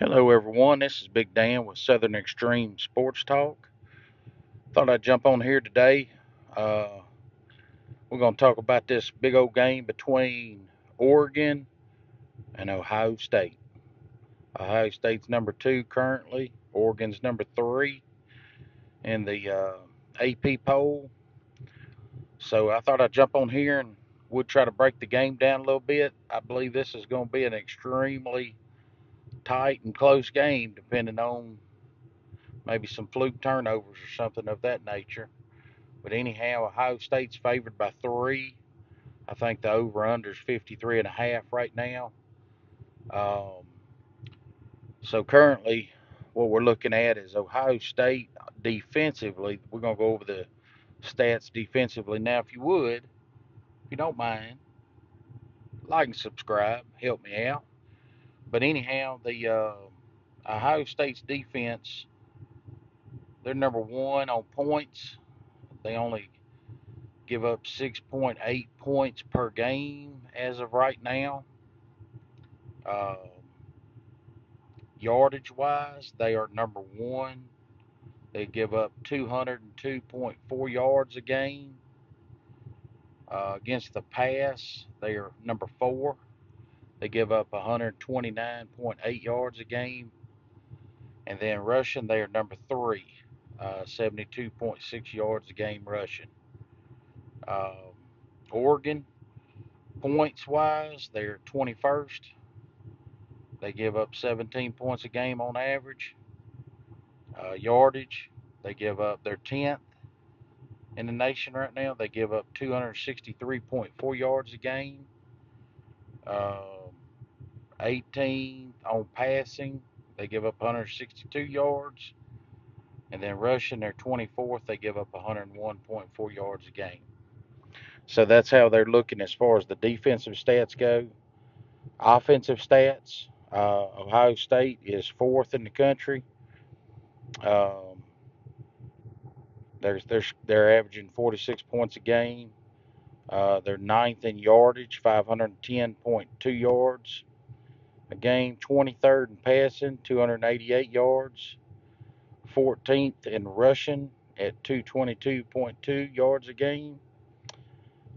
Hello, everyone. This is Big Dan with Southern Extreme Sports Talk. Thought I'd jump on here today. Uh, we're going to talk about this big old game between Oregon and Ohio State. Ohio State's number two currently. Oregon's number three in the AP poll. So I thought I'd jump on here and would try to break the game down a little bit. I believe this is going to be an extremely tight and close game, depending on maybe some fluke turnovers or something of that nature. But anyhow, Ohio State's favored by three. I think the over/under is 53.5 right now. Um, so currently, what we're looking at is Ohio State defensively. We're gonna go over the stats defensively now. If you would, if you don't mind, like and subscribe, help me out. But anyhow, the Ohio State's defense, they're number one on points. They only give up 6.8 points per game as of right now. Uh, Yardage wise, they are number one. They give up 202.4 yards a game. Against the pass, they are number four. They give up 129.8 yards a game. And then rushing, they are number three, 72.6 yards a game rushing. Um, Oregon, points wise, they're 21st. They give up 17 points a game on average. Yardage, they give up their 10th in the nation right now. They give up 263.4 yards a game. Um, 18 on passing. They give up 162 yards. And then rushing, they're 24th. They give up 101.4 yards a game. So that's how they're looking as far as the defensive stats go. Offensive stats, Ohio State is fourth in the country. Um, they're averaging 46 points a game. They're ninth in yardage, 510.2 yards a game. 23rd in passing, 288 yards. 14th in rushing at 222.2 yards a game.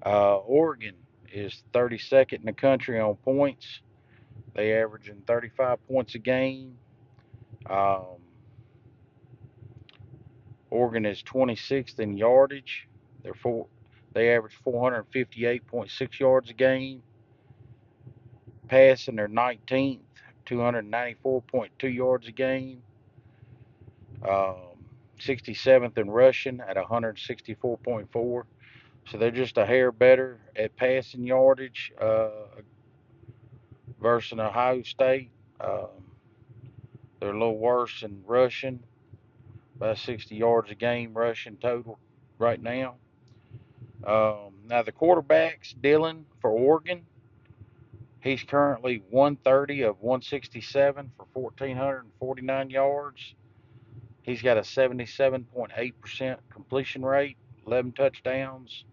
Oregon is 32nd in the country on points. They averaging 35 points a game. Um, Oregon is 26th in yardage. They average 458.6 yards a game. Passing, they're 19th, 294.2 yards a game. Um, 67th in rushing at 164.4. So they're just a hair better at passing yardage versus Ohio State. They're a little worse in rushing, about 60 yards a game rushing total right now. Now the quarterbacks, Dillon for Oregon, he's currently 130 of 167 for 1,449 yards. He's got a 77.8% completion rate, 11 touchdowns,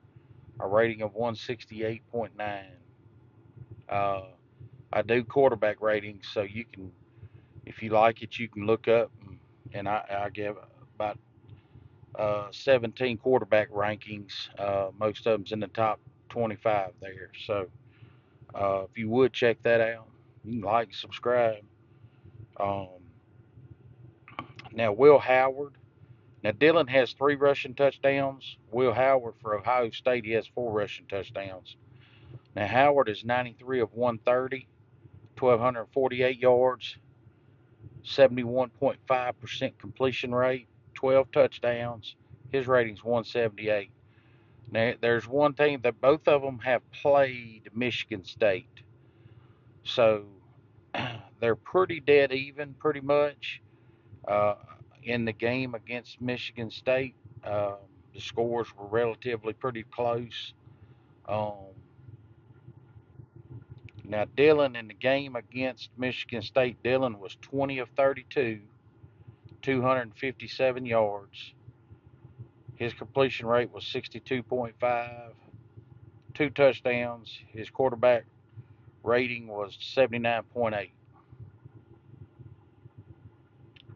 a rating of 168.9. Uh, I do quarterback ratings, so you can, if you like it, you can look up, and I give about 17 quarterback rankings. Most of them's in the top 25 there. So if you would check that out, you can like, subscribe. Um, Now Will Howard. Now Dillon has three rushing touchdowns. Will Howard for Ohio State, he has four rushing touchdowns. Now Howard is 93 of 130, 1,248 yards, 71.5% completion rate, 12 touchdowns. His rating's 178. Now, there's one thing that both of them have played Michigan State. So they're pretty dead even, pretty much, uh, in the game against Michigan State. The scores were relatively pretty close. Um, Now, Dillon in the game against Michigan State, Dillon was 20 of 32, 257 yards. His completion rate was 62.5, two touchdowns. His quarterback rating was 79.8.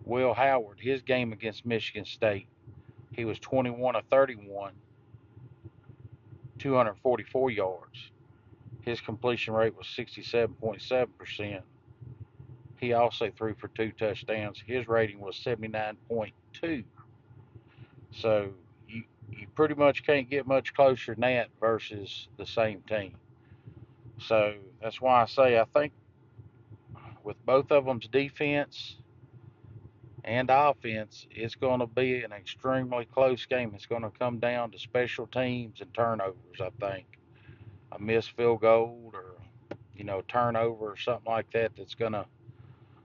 Will Howard, his game against Michigan State, he was 21 of 31, 244 yards. His completion rate was 67.7%. He also threw for 2 touchdowns. His rating was 79.2. So you pretty much can't get much closer than that versus the same team. So that's why I say I think with both of them's defense and offense, it's going to be an extremely close game. It's going to come down to special teams and turnovers, I think. A missed field goal or, turnover or something like that that's going to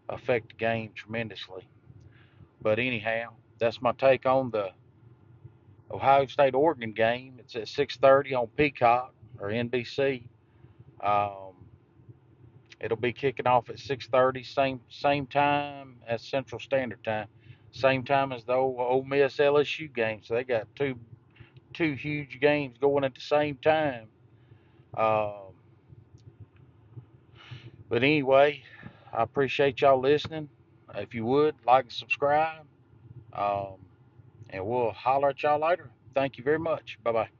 affect the game tremendously. But anyhow, that's my take on the Ohio State Oregon game. It's at 6:30 on Peacock or NBC. Um, it'll be kicking off at 6:30, same time as Central Standard Time, same time as the Ole Miss LSU game. So they got two huge games going at the same time. Um, but anyway, I appreciate y'all listening. If you would like and subscribe, um, and we'll holler at y'all later. Thank you very much. Bye bye.